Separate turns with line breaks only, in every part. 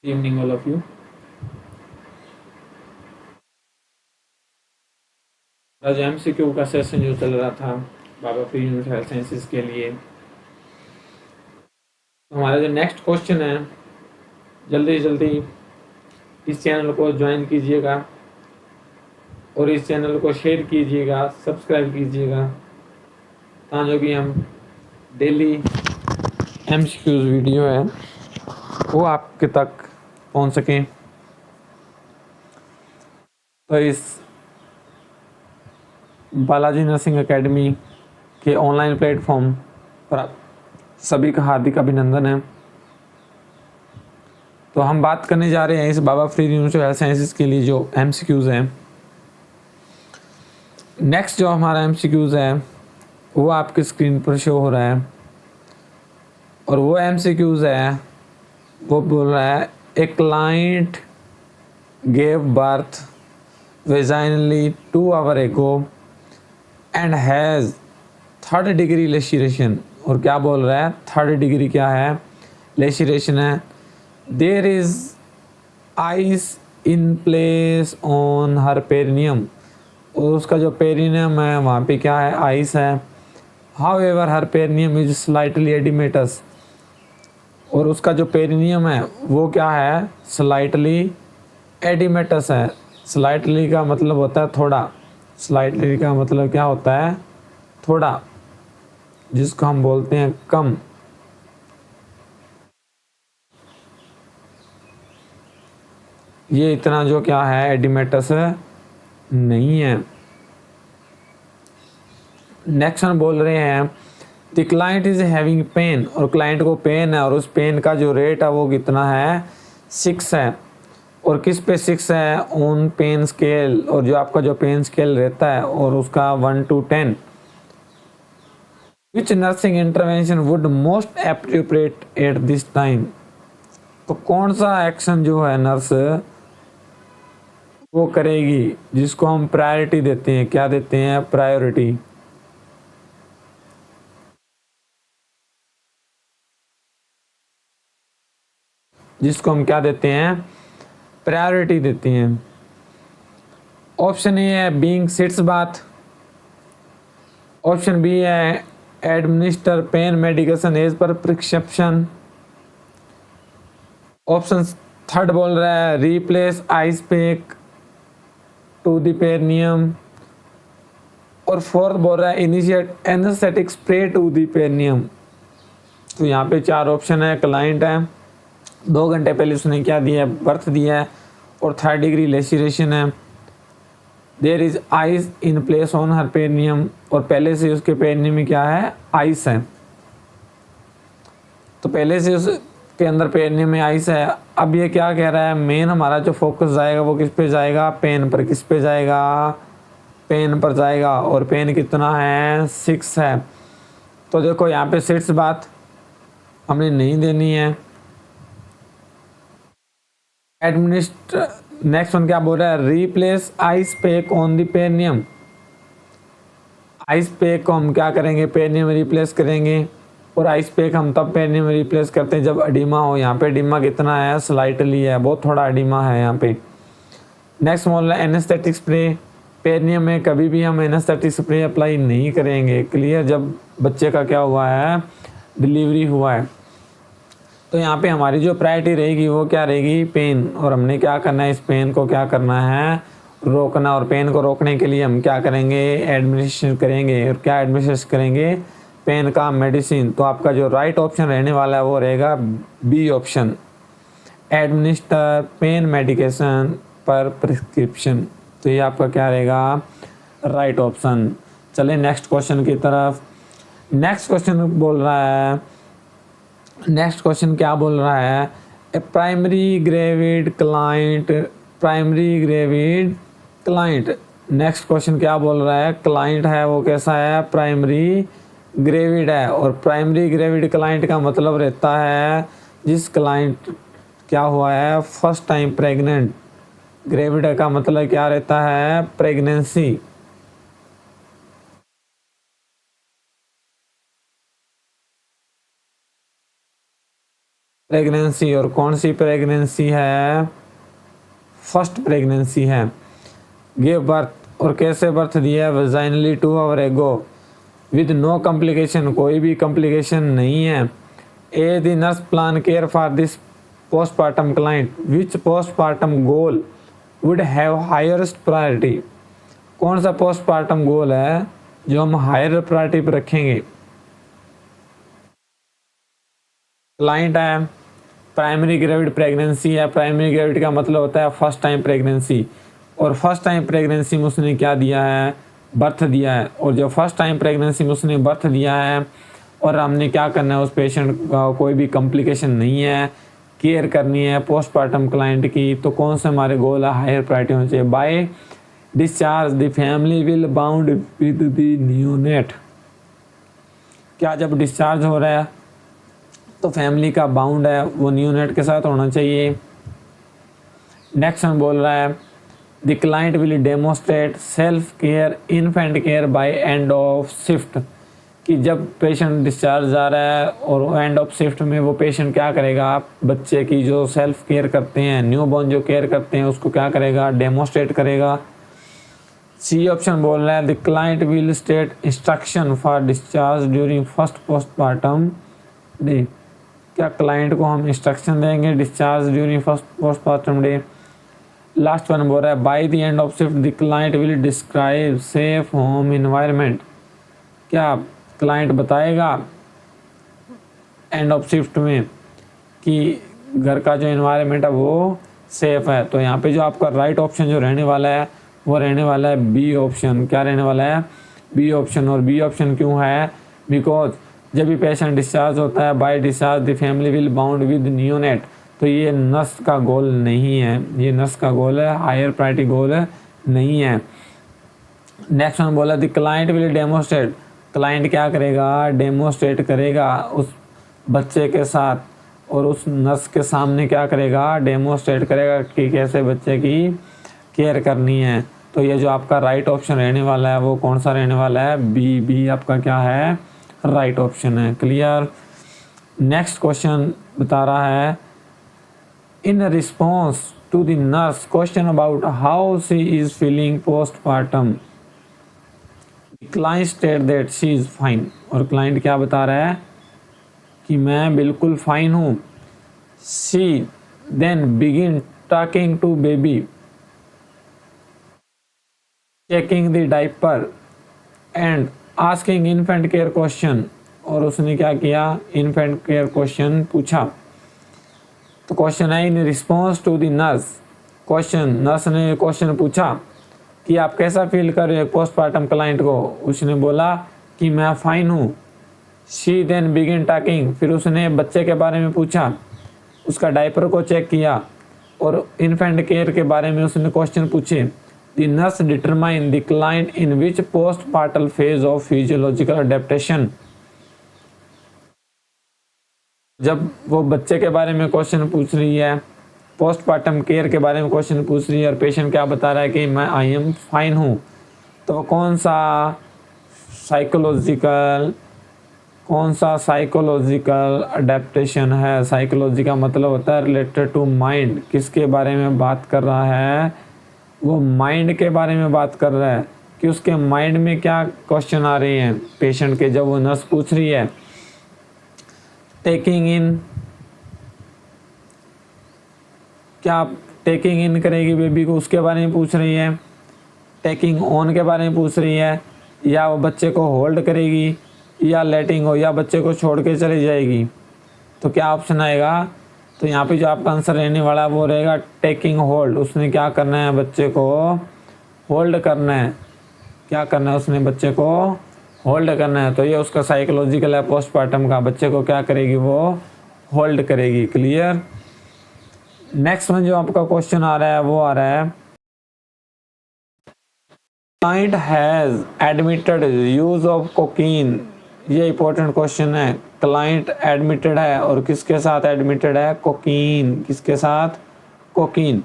Evening all of you. आज MCQ का session जो चल रहा था बाबा फ्री यूनिट हेल्थ साइंसेज के लिए, तो हमारा जो नेक्स्ट क्वेश्चन है, जल्दी जल्दी इस चैनल को ज्वाइन कीजिएगा और इस चैनल को शेयर कीजिएगा, सब्सक्राइब कीजिएगा, ताकि भी हम डेली एमसीक्यूज वीडियो है वो आपके तक पहुंच सकें। तो इस बालाजी नर्सिंग एकेडमी के ऑनलाइन प्लेटफॉर्म पर आप सभी का हार्दिक अभिनंदन है। तो हम बात करने जा रहे हैं इस बाबा फ्री यूनिट हेल्थ साइंसेज के लिए जो एमसीक्यूज हैं। नेक्स्ट जो हमारा एमसीक्यूज है वो आपकी स्क्रीन पर शो हो रहा है और वो एमसीक्यूज है, वो बोल रहा है a client gave birth vaginally 2 hour ago and has 3rd degree laceration. और क्या बोल रहा है, 3rd डिग्री क्या है, लेसिरेशन है। There is ice in place on her perineum, और उसका जो पेरिनियम है वहाँ पे क्या है, आइस है। However her perineum is slightly edematous, और उसका जो पेरिनियम है वो क्या है, स्लाइटली एडिमेटस है। स्लाइटली का मतलब होता है थोड़ा, स्लाइटली का मतलब क्या होता है, थोड़ा, जिसको हम बोलते हैं कम। ये इतना जो क्या है एडिमेटस नहीं है। नेक्स्ट हम बोल रहे हैं the client is having pain, और क्लाइंट को पेन है और उस पेन का जो रेट है वो कितना है, 6 है। और किस पे 6 है, ऑन पेन स्केल, और जो आपका जो पेन स्केल रहता है और उसका 1 to 10। Which nursing intervention would most appropriate at this time, तो कौन सा एक्शन जो है नर्स वो करेगी जिसको हम प्रायोरिटी देते हैं, क्या देते हैं, प्रायोरिटी। जिसको हम क्या देते हैं, प्रायोरिटी देते हैं। ऑप्शन ए है being sitz bath, option B है administer pain medication as per prescription, option third बोल रहा है replace ice pack to the perineum, और फोर्थ बोल रहा है initiate anaesthetic spray to the perineum. तो यहाँ पे 4 ऑप्शन है। क्लाइंट है, 2 घंटे पहले उसने क्या दिया है, बर्थ दिया है, और 3rd डिग्री लेसिरेशन है। There is ice in place on her perineum, और पहले से उसके पेरिनियम में क्या है, आइस है। तो पहले से उसके अंदर पेरिनियम में आइस है। अब ये क्या कह रहा है, मेन हमारा जो फोकस जाएगा वो किस पे जाएगा, पेन पर। किस पे जाएगा, पेन पर जाएगा, और पेन कितना है, 6 है। तो देखो यहाँ पे 6 बात हमने नहीं देनी है। एडमिनिस्टर नेक्स्ट वन क्या बोल रहा है, replace ice pack on the perineum. Ice pack को हम क्या करेंगे, पेरिनियम में रिप्लेस करेंगे, और आइस पैक हम तब पेरिनियम में रिप्लेस करते हैं जब एडिमा हो। यहाँ पे एडिमा कितना है, स्लाइटली है, बहुत थोड़ा एडिमा है यहाँ पे। नेक्स्ट बोल रहा है एनेस्थेटिक स्प्रे। पेरिनियम में कभी भी हम एनेस्थेटिक स्प्रे अप्लाई नहीं करेंगे, क्लियर, जब बच्चे का क्या हुआ है, डिलीवरी हुआ है। तो यहाँ पे हमारी जो प्रायोरिटी रहेगी वो क्या रहेगी, पेन, और हमने क्या करना है, इस पेन को क्या करना है, रोकना। और पेन को रोकने के लिए हम क्या करेंगे, एडमिनिस्ट्रेशन करेंगे। और क्या एडमिनिस्ट्रेशन करेंगे, पेन का मेडिसिन। तो आपका जो राइट ऑप्शन रहने वाला है वो रहेगा B option, administer pain medication per prescription. तो ये आपका क्या रहेगा, राइट ऑप्शन। चलिए नेक्स्ट क्वेश्चन की तरफ। नेक्स्ट क्वेश्चन बोल रहा है, नेक्स्ट क्वेश्चन क्या बोल रहा है, a primary gravid client, primary gravid client. Next question क्या बोल रहा है, क्लाइंट है वो कैसा है, प्राइमरी ग्रेविड है। और प्राइमरी ग्रेविड क्लाइंट का मतलब रहता है जिस क्लाइंट क्या हुआ है, फर्स्ट टाइम प्रेग्नेंट। ग्रेविड का मतलब क्या रहता है, प्रेगनेंसी। प्रेगनेंसी, और कौन सी प्रेगनेंसी है? फर्स्ट प्रेगनेंसी है। गिव बर्थ, और कैसे बर्थ दिया? Vaginally 2 hour ago with no complication, कोई भी कॉम्प्लिकेशन नहीं है। A the nurse plan care for this postpartum client, which postpartum goal would have highest priority? कौन सा पोस्टपार्टम गोल है जो हम हायर प्रायोरिटी पर रखेंगे? क्लाइंट है, प्राइमरी ग्रेविड प्रेगनेंसी है। प्राइमरी ग्रेविड का मतलब होता है फर्स्ट टाइम प्रेगनेंसी, और फर्स्ट टाइम प्रेगनेंसी में उसने क्या दिया है? बर्थ दिया है। और जो फर्स्ट टाइम प्रेगनेंसी में उसने बर्थ दिया है और हमने क्या करना है, उस पेशेंट का कोई भी कॉम्प्लिकेशन नहीं है, केयर करनी है पोस्टपार्टम क्लाइंट की, तो कौन से हमारे गोल है? हायर प्रायोरिटी होनी चाहिए। By discharge the family will bound with the neonate, क्या जब डिस्चार्ज हो रहा है तो फैमिली का बाउंड है वो न्यूनेट के साथ होना चाहिए। नेक्स्ट में बोल रहा है the client will demonstrate self care infant care by end of shift, कि जब पेशेंट डिस्चार्ज जा रहा है और एंड ऑफ शिफ्ट में वो पेशेंट क्या करेगा? बच्चे की जो सेल्फ केयर करते हैं, न्यूबॉर्न जो केयर करते हैं, उसको क्या करेगा? डेमोस्ट्रेट करेगा। सी ऑप्शन बोल रहा है the client will state instruction for discharge during first postpartum day, क्या क्लाइंट को हम इंस्ट्रक्शन देंगे discharge during first postpartum day? Last one बोल रहा है by the end of shift the client will describe safe home environment, क्या client बताएगा and of shift में कि घर का जो इन्वायरमेंट है वो सेफ है? तो यहाँ पे जो आपका राइट ऑप्शन जो रहने वाला है वो रहने वाला है बी ऑप्शन। क्या रहने वाला है? B option. और बी ऑप्शन क्यों है? बिकॉज जब भी पेशेंट डिस्चार्ज होता है by discharge the family will bound with neonate, तो ये नर्स का गोल नहीं है, ये नर्स का गोल है, हायर प्रायोरिटी गोल है नहीं है। नेक्स्ट वन बोला the client will demonstrate, client क्या करेगा? डेमोस्ट्रेट करेगा उस बच्चे के साथ और उस नर्स के सामने क्या करेगा? डेमोस्ट्रेट करेगा कि कैसे बच्चे की केयर करनी है। तो ये जो आपका राइट ऑप्शन रहने वाला है वो कौन सा रहने वाला है? बी। बी आपका क्या है? राइट ऑप्शन है। क्लियर। नेक्स्ट क्वेश्चन बता रहा है in response to the nurse question about how she is feeling postpartum, client state that she is fine, और क्लाइंट क्या बता रहा है? कि मैं बिल्कुल फाइन हूँ। She then begin talking to baby, checking the diaper and asking infant care question, और उसने क्या किया? इन्फेंट केयर क्वेश्चन पूछा। तो क्वेश्चन है in response to the nurse question, nurse ने क्वेश्चन पूछा कि आप कैसा फील कर रहे हो पोस्टपार्टम क्लाइंट को? उसने बोला कि मैं फाइन हूँ। शी देन बिगिन टॉकिंग, फिर उसने बच्चे के बारे में पूछा, उसका डायपर को चेक किया और इन्फेंट केयर के बारे में उसने क्वेश्चन पूछे। The nurse determine the client in which postpartal phase of physiological adaptation, जब वो बच्चे के बारे में क्वेश्चन पूछ रही है, पोस्टपार्टम केयर के बारे में क्वेश्चन पूछ रही है और पेशेंट क्या बता रहा है कि मैं आई एम फाइन हूँ, तो कौन सा साइकोलॉजिकल अडेप्टेशन है? साइकोलॉजी का मतलब होता है रिलेटेड टू माइंड, किसके बारे में बात कर रहा है? वो माइंड के बारे में बात कर रहा है कि उसके माइंड में क्या क्वेश्चन आ रहे हैं पेशेंट के, जब वो नर्स पूछ रही है। टेकिंग इन, क्या टेकिंग इन करेगी बेबी को, उसके बारे में पूछ रही है। टेकिंग ऑन के बारे में पूछ रही है, या वो बच्चे को होल्ड करेगी, या लेटिंग हो, या बच्चे को छोड़ के चली जाएगी। तो क्या ऑप्शन आएगा? तो यहाँ पे जो आपका आंसर रहने वाला है वो रहेगा टेकिंग होल्ड। उसने क्या करना है? बच्चे को होल्ड करना है। क्या करना है? उसने बच्चे को होल्ड करना है। तो ये उसका साइकोलॉजिकल है पोस्टपार्टम का, बच्चे को क्या करेगी? वो होल्ड करेगी। क्लियर। नेक्स्ट में जो आपका क्वेश्चन आ रहा है वो आ रहा है client has admitted use of cocaine. ये इंपॉर्टेंट क्वेश्चन है। क्लाइंट एडमिटेड है और किसके साथ एडमिटेड है? कोकीन। किसके साथ? Cocaine.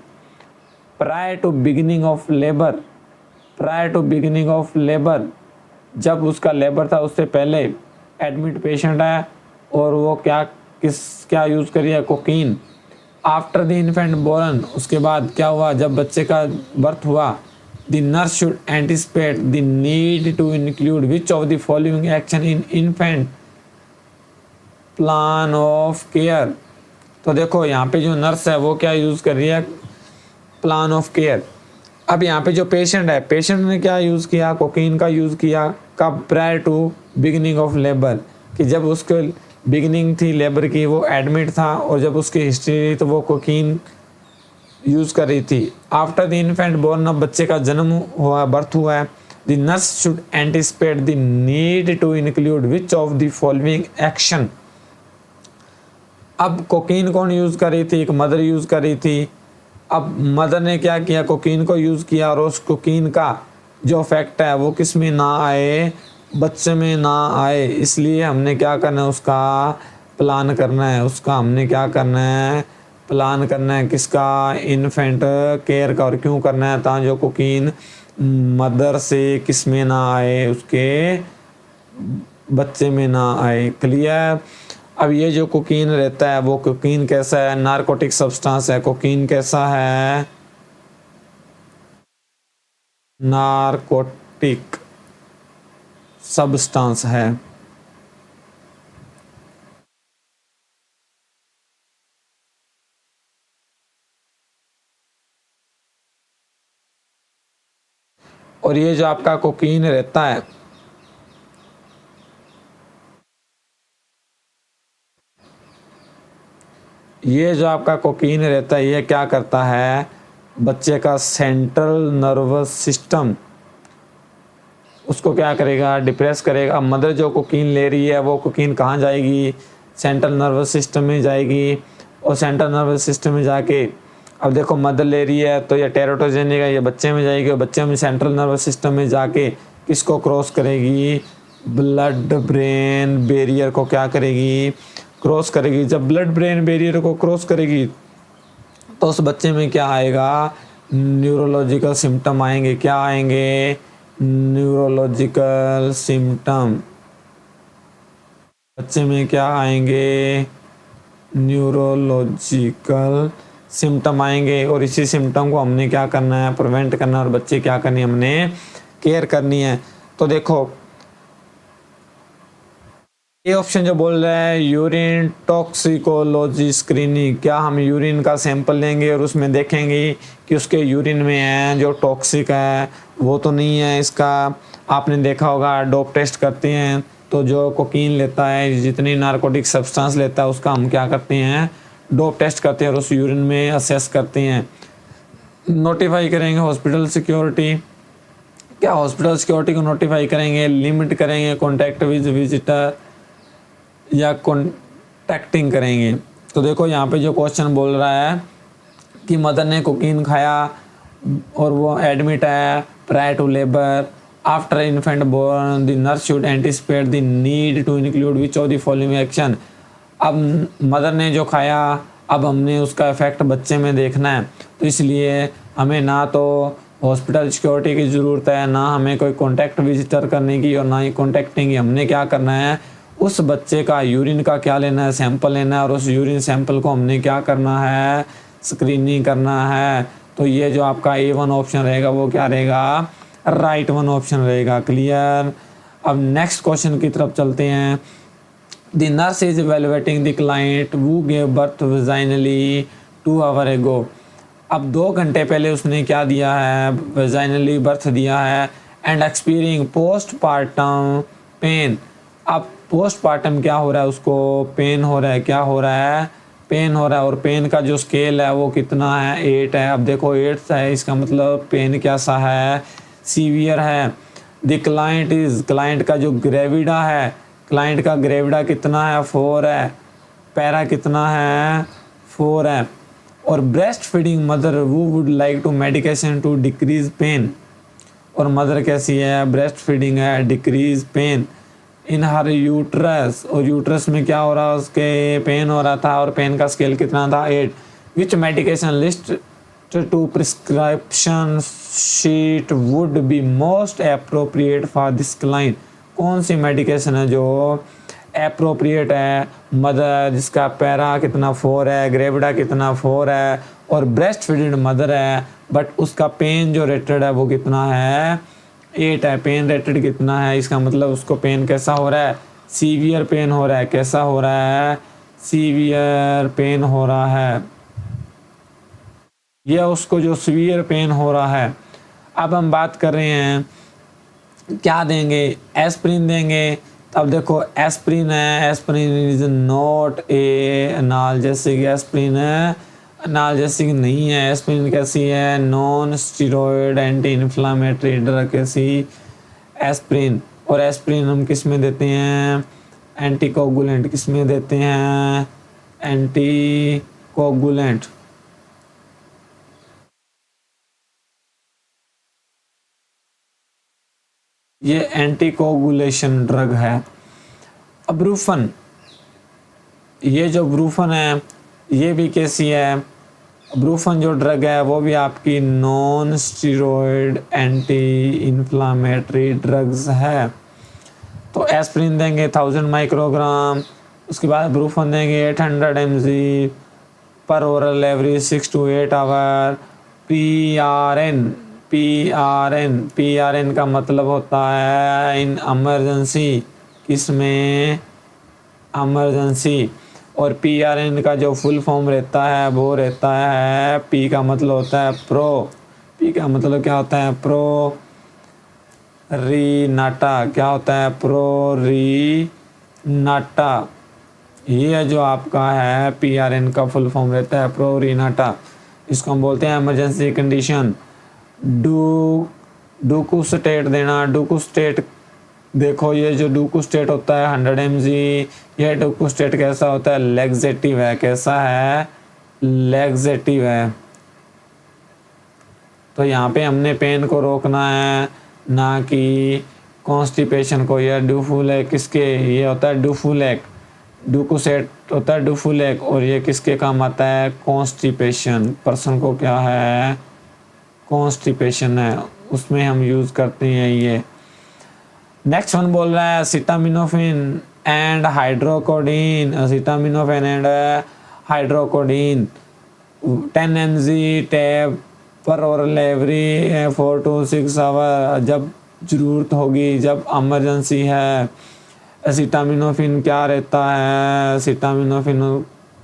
Prior to beginning of labour, prior to beginning of labour, जब उसका लेबर था उससे पहले एडमिट पेशेंट है और वो क्या किस क्या यूज़ करी है, cocaine. After the infant born, उसके बाद क्या हुआ, जब बच्चे का बर्थ हुआ, the nurse should anticipate the need to include which of the following action in infant plan of care. तो देखो यहाँ पे जो नर्स है वो क्या यूज़ कर रही है, प्लान ऑफ केयर। अब यहाँ पे जो पेशेंट है, पेशेंट ने क्या यूज़ किया, कोकीन का यूज़ किया। कब, prior to beginning of labour, कि जब उसके बिगिनिंग थी लेबर की, वो एडमिट था और जब उसकी हिस्ट्री रही तो वो कोकीन यूज़ कर रही थी। आफ्टर द इन्फेंट बोर्न, अब बच्चे का जन्म हुआ, बर्थ हुआ है, the nurse should anticipate the need to include which of the following action. अब कोकीन कौन यूज़ कर रही थी, एक मदर यूज़ कर रही थी। अब मदर ने क्या किया, कोकीन को यूज़ किया और उस कोकीन का जो इफेक्ट है वो किस में ना आए, बच्चे में ना आए, इसलिए हमने क्या करना है, उसका प्लान करना है। उसका हमने क्या करना है, प्लान करना है, किसका, इन्फेंट केयर का। और क्यों करना है, ताकि जो कोकीन मदर से किस में ना आए, उसके बच्चे में ना आए। क्लियर। अब ये जो कोकीन रहता है वो कोकीन कैसा है, नारकोटिक सब्सटेंस है। कोकीन कैसा है, नारकोटिक सब्सटेंस है। और ये जो आपका कोकीन रहता है, ये जो आपका कोकीन रहता है ये क्या करता है, बच्चे का सेंट्रल नर्वस सिस्टम उसको क्या करेगा, डिप्रेस करेगा। मदर जो कोकीन ले रही है वो कोकीन कहाँ जाएगी, सेंट्रल नर्वस सिस्टम में जाएगी। और सेंट्रल नर्वस सिस्टम में जाके, अब देखो मदर ले रही है तो ये टेरोटोजेनिक है, ये बच्चे में जाएगी और बच्चे में सेंट्रल नर्वस सिस्टम में जाके किसको क्रॉस करेगी, ब्लड ब्रेन बैरियर को क्या करेगी, क्रॉस करेगी। जब ब्लड ब्रेन बैरियर को क्रॉस करेगी तो उस बच्चे में क्या आएगा, न्यूरोलॉजिकल सिम्टम आएंगे। क्या आएंगे, न्यूरोलॉजिकल सिम्टम। बच्चे में क्या आएंगे, न्यूरोलॉजिकल सिम्टम आएंगे। और इसी सिम्टम को हमने क्या करना है, प्रिवेंट करना है। और बच्चे क्या करनी है, हमने केयर करनी है। तो देखो ये ऑप्शन जो बोल रहा है यूरिन टॉक्सिकोलॉजी स्क्रीनिंग, क्या हम यूरिन का सैंपल लेंगे और उसमें देखेंगे कि उसके यूरिन में है जो टॉक्सिक है वो तो नहीं है। इसका आपने देखा होगा डोप टेस्ट करते हैं तो जो कोकीन लेता है, जितनी नारकोटिक सब्सटेंस लेता है उसका हम क्या करते हैं, डोप टेस्ट करते हैं और उस यूरिन में असेस करते हैं। नोटिफाई करेंगे हॉस्पिटल सिक्योरिटी, क्या हॉस्पिटल सिक्योरिटी को नोटिफाई करेंगे, लिमिट करेंगे कॉन्टैक्ट विद विजिटर या कॉन्टैक्टिंग करेंगे। तो देखो यहाँ पे जो क्वेश्चन बोल रहा है कि मदर ने कोकीन खाया और वो एडमिट है prior to labour, after infant born the nurse should anticipate the need to include which of the following action. अब मदर ने जो खाया, अब हमने उसका इफेक्ट बच्चे में देखना है, तो इसलिए हमें ना तो हॉस्पिटल सिक्योरिटी की ज़रूरत है, ना हमें कोई कॉन्टैक्ट विजिटर करने की और ना ही कॉन्टैक्टिंग की। हमने क्या करना है, उस बच्चे का यूरिन का क्या लेना है, सैंपल लेना है और उस यूरिन सैंपल को हमने क्या करना है, स्क्रीनिंग करना है। तो ये जो आपका A1 ऑप्शन रहेगा वो क्या रहेगा, राइट वन ऑप्शन रहेगा। क्लियर। अब नेक्स्ट क्वेश्चन की तरफ चलते हैं। The nurse is evaluating the client who gave birth vaginally 2 hours ago। अब 2 घंटे पहले उसने क्या दिया है, वेजाइनली बर्थ दिया है एंड एक्सपीरियंसिंग पोस्टपार्टम पेन। अब पोस्टपार्टम क्या हो रहा है, उसको पेन हो रहा है। क्या हो रहा है, पेन हो रहा है। और पेन का जो स्केल है वो कितना है, 8 है। अब देखो 8 है, इसका मतलब पेन कैसा है, सीवियर है। द क्लाइंट इज, क्लाइंट का जो ग्रेविडा है, क्लाइंट का ग्रेविडा कितना है, 4 है। पैरा कितना है, 4 है। और ब्रेस्ट फीडिंग मदर वो would like to medication to decrease pain. और मदर कैसी है, ब्रेस्ट फीडिंग है, decrease pain in her uterus. और यूट्रस में क्या हो रहा है, उसके पेन हो रहा था और पेन का स्केल कितना था, 8। Which medication list to prescription sheet would be most appropriate for this client. कौन सी मेडिकेशन है जो एप्रोप्रिएट है, मदर जिसका पैरा कितना 4 है, ग्रेविडा कितना 4 है, और ब्रेस्ट फीडेड मदर है, बट उसका पेन जो रेटेड है वो कितना है 8 है। पेन रेटेड कितना है, इसका मतलब उसको पेन कैसा हो रहा है, सीवियर पेन हो रहा है। कैसा हो रहा है, सीवियर पेन हो रहा है, यह उसको जो सीवियर पेन हो रहा है। अब हम बात कर रहे हैं क्या देंगे, एस्प्रिन देंगे। अब देखो एस्प्रिन है, aspirin is not a analgesic, aspirin analgesic नहीं है। एस्प्रिन कैसी है, non steroid anti inflammatory drug कैसी, एस्प्रिन। और एस्प्रिन हम किस में देते हैं, एंटी कोगुलेंट किस में देते हैं, एंटी कोगुलेंट। ये एंटी कोगुलेशन ड्रग है। अब ब्रूफन, ये जो ब्रूफन है ये भी कैसी है, ब्रूफन जो ड्रग है वो भी आपकी non steroid anti inflammatory drugs है। तो एस्प्रिन देंगे 1000 माइक्रोग्राम, उसके बाद ब्रूफन देंगे 800 mg per oral every 6 to 8 hour. PRN का मतलब होता है इन इमरजेंसी, किसमें, इमरजेंसी। और PRN का जो फुल फॉर्म रहता है वो रहता है, P का मतलब होता है प्रो, P का मतलब क्या होता है, प्रो रीनाटा। क्या होता है, प्रो रीनाटा। ये जो आपका है PRN का फुल फॉर्म रहता है प्रो रीनाटा। इसको हम बोलते हैं इमरजेंसी कंडीशन। डूकुस्टेट देना, डूकुस्टेट देखो ये जो डूकुस्टेट होता है 100 mg, यह डूकुस्टेट कैसा होता है, लैक्सेटिव है। कैसा है, लैक्सेटिव है। तो यहाँ पे हमने पेन को रोकना है, ना कि कॉन्स्टिपेशन को। यह डूफुलेक किसके, ये होता है डूफुलेक, डूकुस्टेट होता है डूफुलेक, और ये किसके काम आता है, कॉन्स्टिपेशन। पर्सन को क्या है, कॉन्स्टिपेशन है, उसमें हम यूज़ करते हैं ये। नेक्स्ट वन बोल रहा है acetaminophen and hydrocodone, acetaminophen and hydrocodone 10 mg tab per oral every 4 to 6 hour, जब ज़रूरत होगी, जब इमरजेंसी है। एसिटामिनोफेन क्या रहता है, एसिटामिनोफेन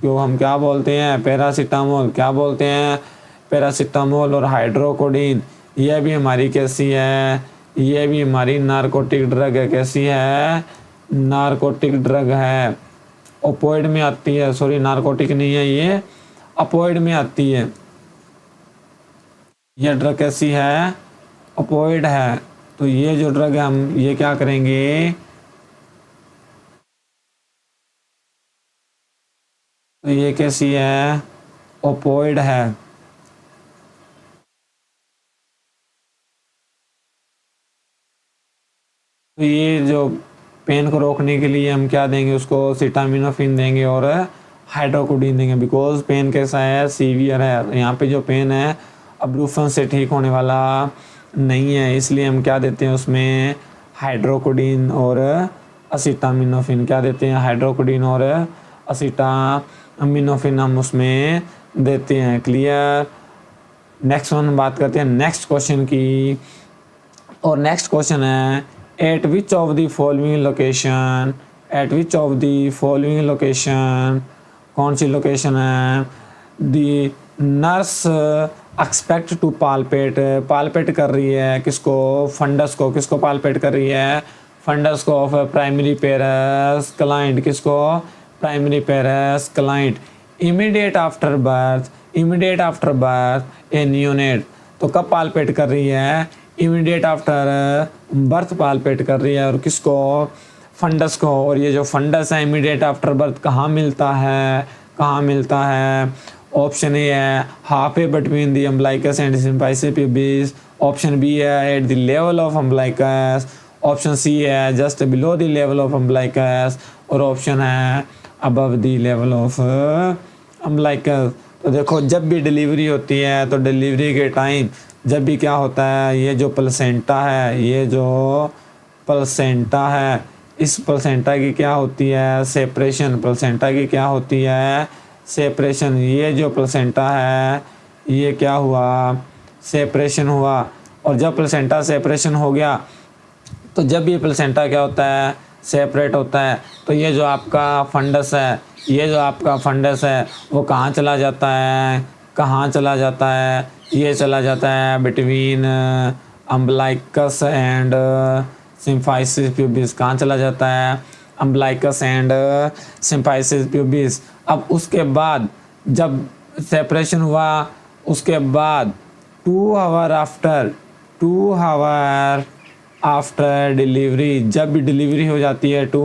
को हम क्या बोलते हैं, पैरासीटामोल। क्या बोलते हैं, पैरासीटामोल। और हाइड्रोकोडीन यह भी हमारी कैसी है, ये भी हमारी नारकोटिक ड्रग है। कैसी है, नारकोटिक ड्रग है, ओपोइड में आती है। सॉरी नारकोटिक नहीं है ये, ओपोइड में आती है। ये ड्रग कैसी है, ओपोइड है। तो ये जो ड्रग है हम ये क्या करेंगे, तो ये कैसी है, ओपोइड है। तो ये जो पेन को रोकने के लिए हम क्या देंगे उसको, सिटामिनोफेन देंगे और हाइड्रोकोडीन देंगे। बिकॉज पेन कैसा है, सीवियर है। यहाँ पे जो पेन है अब्रूफन से ठीक होने वाला नहीं है, इसलिए हम क्या देते हैं उसमें, हाइड्रोकोडीन और असिटामिनोफेन। क्या देते हैं, हाइड्रोकोडीन और असिटामिनोफेन हम उसमें देते हैं। क्लियर। नेक्स्ट वन बात करते हैं नेक्स्ट क्वेश्चन की, और नेक्स्ट क्वेश्चन है at which of the following location, at which of the following location, कौन सी लोकेशन है, the nurse expect to palpate, palpate कर रही है किसको, फंडस को। किसको पालपेट कर रही है, फंडस को ऑफ प्राइमरी पेरस क्लाइंट। किसको, primary पेरस client. Immediate after birth, immediate after birth a neonate. तो कब पालपेट कर रही है, इमीडिएट आफ्टर बर्थ पालपेट कर रही है। और किसको, फंडस को। और ये जो फंडस है इमीडिएट आफ्टर बर्थ कहाँ मिलता है, कहाँ मिलता है, ऑप्शन ए है half a between the umbilicus and symphysis pubis, option B है at the level of umbilicus, option C है just below the level of umbilicus, और ऑप्शन है above the level of umbilicus. तो देखो जब भी delivery होती है तो डिलीवरी के टाइम जब भी क्या होता है, ये जो प्लेसेंटा है, ये जो प्लेसेंटा है इस प्लेसेंटा की क्या होती है, सेपरेशन। प्लेसेंटा की क्या होती है, सेपरेशन। ये जो प्लेसेंटा है ये क्या हुआ, सेपरेशन हुआ। और जब प्लेसेंटा सेपरेशन हो गया तो जब ये प्लेसेंटा क्या होता है, सेपरेट होता है, तो ये जो आपका फंडस है, ये जो आपका फंडस है वो कहाँ चला जाता है, कहाँ चला जाता है, ये चला जाता है between umbilicus and symphysis pubis. कहाँ चला जाता है, अम्बलाइकस एंड सिम्फाइसिस प्यूबिस। अब उसके बाद जब सेपरेशन हुआ उसके बाद 2 आवर आफ्टर डिलीवरी, जब भी डिलीवरी हो जाती है 2